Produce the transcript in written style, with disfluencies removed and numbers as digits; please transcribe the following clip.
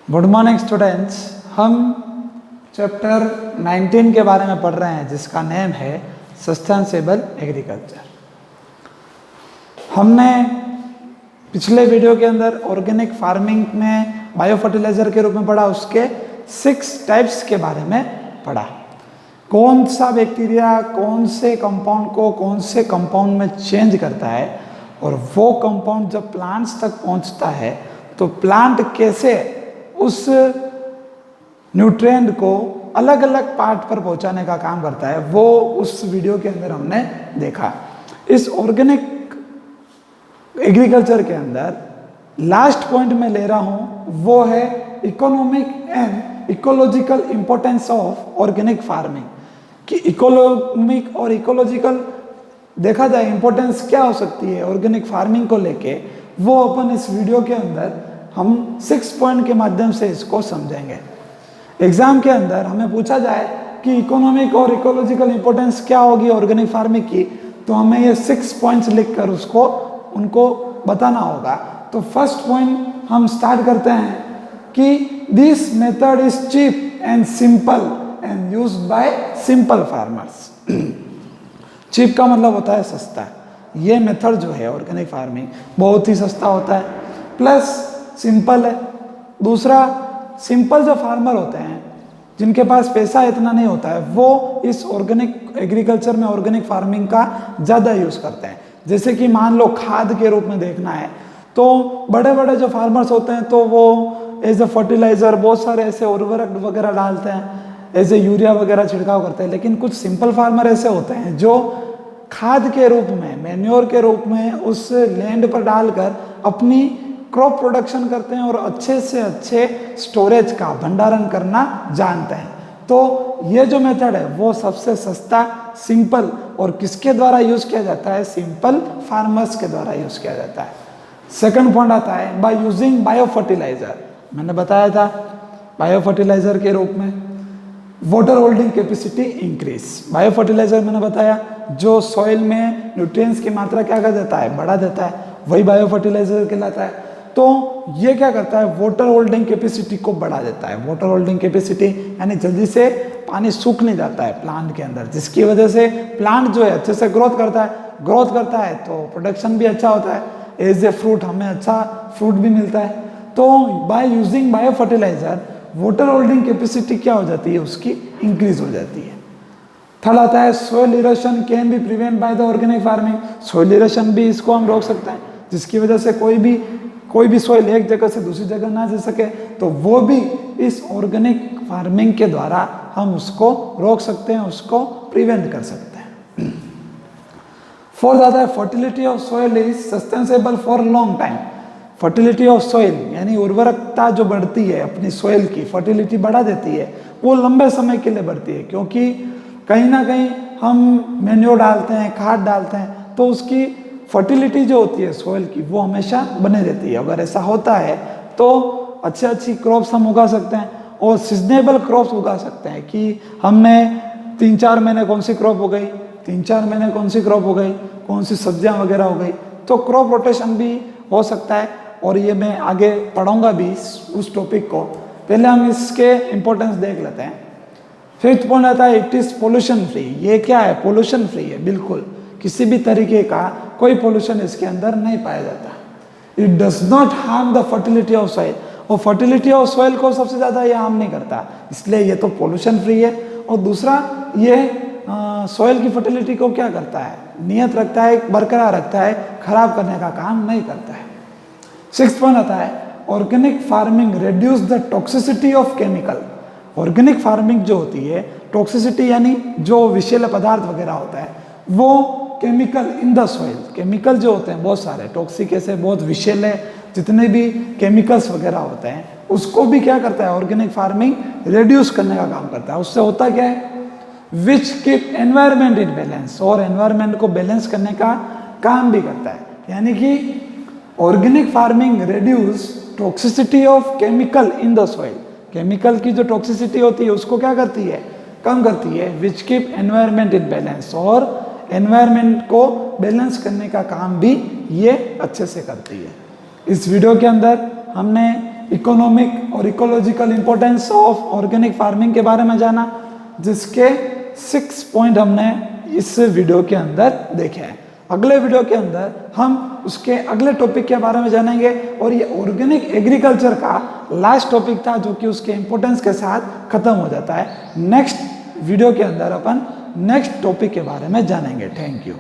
Good morning students. हम chapter 19 के बारे में पढ़ रहे हैं जिसका नेम है सस्टेनेबल एग्रीकल्चर। हमने पिछले वीडियो के अंदर ऑर्गेनिक फार्मिंग में बायो फर्टिलाइजर के रूप में पढ़ा, उसके 6 टाइप्स के बारे में पढ़ा। कौन सा बैक्टीरिया कौन से कंपाउंड को कौन से कंपाउंड में चेंज करता है और वो कंपाउंड जब प्लांट्स तक पहुंचता है तो प्लांट कैसे उस न्यूट्रिएंट को अलग अलग पार्ट पर पहुंचाने का काम करता है, वो उस वीडियो के अंदर हमने देखा। इस ऑर्गेनिक एग्रीकल्चर के अंदर लास्ट पॉइंट में ले रहा हूं वो है economic and ecological importance of organic farming. कि इकोनॉमिक और इकोलॉजिकल देखा जाए इंपॉर्टेंस क्या हो सकती है ऑर्गेनिक फार्मिंग को लेके, वो अपन इस वीडियो के अंदर हम 6 पॉइंट के माध्यम से इसको समझेंगे। एग्जाम के अंदर हमें पूछा जाए कि इकोनॉमिक और इकोलॉजिकल इंपॉर्टेंस क्या होगी ऑर्गेनिक फार्मिंग की, तो हमें ये 6 पॉइंट्स लिखकर उनको बताना होगा। तो फर्स्ट पॉइंट हम स्टार्ट करते हैं कि this method is cheap and simple and used by simple farmers. Cheap का मतलब होता है सस्ता। ये मेथड जो है ऑर्गेनिक फार्मिंग बहुत ही सस्ता होता है, प्लस सिंपल है। दूसरा, सिंपल जो फार्मर होते हैं जिनके पास पैसा इतना नहीं होता है वो इस ऑर्गेनिक एग्रीकल्चर में ऑर्गेनिक फार्मिंग का ज़्यादा यूज़ करते हैं। जैसे कि मान लो खाद के रूप में देखना है तो बड़े बड़े जो फार्मर्स होते हैं तो वो एज ए फर्टिलाइज़र बहुत सारे ऐसे उर्वरक वगैरह डालते हैं, ऐसे यूरिया वगैरह छिड़काव करते हैं। लेकिन कुछ सिंपल फार्मर ऐसे होते हैं जो खाद के रूप में, मैन्योर के रूप में उस लैंड पर डालकर अपनी क्रॉप प्रोडक्शन करते हैं और अच्छे से अच्छे स्टोरेज का भंडारण करना जानते हैं। तो ये जो मेथड है वो सबसे सस्ता, सिंपल और किसके द्वारा यूज किया जाता है? सिंपल फार्मर्स के द्वारा यूज किया जाता है। सेकंड पॉइंट आता है बाय यूजिंग बायो फर्टिलाइजर। मैंने बताया था बायो फर्टिलाइजर के रूप में water holding capacity increase. Bio fertiliser मैंने बताया जो सॉइल में न्यूट्रिएंट्स की मात्रा क्या कर देता है? बढ़ा देता है, वही बायो फर्टिलाइजर कहलाता है। तो ये क्या करता है? वाटर होल्डिंग कैपेसिटी को बढ़ा देता है। वाटर होल्डिंग कैपेसिटी यानी जल्दी से पानी सूख नहीं जाता है प्लांट के अंदर, जिसकी वजह से प्लांट जो है अच्छे से ग्रोथ करता है तो प्रोडक्शन भी अच्छा होता है। एज ए फ्रूट हमें अच्छा फ्रूट भी मिलता है। तो by using bio fertiliser water holding capacity क्या हो जाती है? उसकी इंक्रीज हो जाती है। थर्ड आता है soil erosion can be prevent by the organic farming. Soil erosion भी इसको हम रोक सकते हैं, जिसकी वजह से कोई भी सोइल एक जगह से दूसरी जगह ना जा सके, तो वो भी इस ऑर्गेनिक फार्मिंग के द्वारा हम उसको रोक सकते हैं, उसको प्रिवेंट कर सकते हैं। फोर्थ आता है fertility of soil is sustainable for long time. Fertility of soil यानी उर्वरकता जो बढ़ती है अपनी सॉइल की, फर्टिलिटी बढ़ा देती है, वो लंबे समय के लिए बढ़ती है। क्योंकि कहीं ना कहीं हम मैन्योर डालते हैं, खाद डालते हैं, तो उसकी फर्टिलिटी जो होती है सॉइल की वो हमेशा बने रहती है। अगर ऐसा होता है तो अच्छी क्रॉप्स हम उगा सकते हैं और सीजनेबल क्रॉप्स उगा सकते हैं कि हमने 3-4 महीने कौन सी क्रॉप हो गई, 3-4 महीने कौन सी क्रॉप हो गई, कौन सी सब्जियां वगैरह हो गई, तो क्रॉप रोटेशन भी हो सकता है। और ये मैं आगे पढ़ाऊंगा भी उस टॉपिक को। पहले हम इसके इंपॉर्टेंस देख लेते हैं। फिफ्थ पॉइंट आता है इट इज पोल्यूशन फ्री। ये क्या है? पोल्यूशन फ्री है, बिल्कुल किसी भी तरीके का कोई पोल्यूशन इसके अंदर नहीं पाया जाता। It does not harm the fertility of soil. और फर्टिलिटी ऑफ सॉइल को सबसे ज़्यादा ये हार्म नहीं करता, इसलिए ये तो पोल्यूशन फ्री है। और दूसरा, ये सॉइल की फर्टिलिटी को क्या करता है? नियत रखता है, बरकरार रखता है, खराब करने का काम नहीं करता है। 6th पॉइंट आता है organic farming reduce the toxicity of chemical. Organic farming जो होती है, टॉक्सिसिटी यानी जो विषैले पदार्थ वगैरह होता है, वो chemical in the soil, chemical जो होते हैं बहुत सारे टॉक्सिक, ऐसे बहुत विषैले जितने भी केमिकल्स वगैरह होते हैं, उसको भी क्या करता है ऑर्गेनिक फार्मिंग रिड्यूस करने का काम करता है। उससे होता क्या है? Which keep environment in balance, और एनवायरमेंट को बैलेंस करने का काम भी करता है। यानी कि organic farming reduce toxicity of chemical in the soil. Chemical की जो टॉक्सिसिटी होती है उसको क्या करती है? कम करती है। Which keep environment in balance, और एनवायरमेंट को बैलेंस करने का काम भी ये अच्छे से करती है। इस वीडियो के अंदर हमने इकोनॉमिक और ecological importance of organic farming के बारे में जाना, जिसके 6 पॉइंट हमने इस वीडियो के अंदर देखे हैं। अगले वीडियो के अंदर हम उसके अगले टॉपिक के बारे में जानेंगे और ये ऑर्गेनिक एग्रीकल्चर का लास्ट टॉपिक था जो कि उसके इंपॉर्टेंस के साथ खत्म हो जाता है। नेक्स्ट वीडियो के अंदर अपन नेक्स्ट टॉपिक के बारे में जानेंगे। Thank you.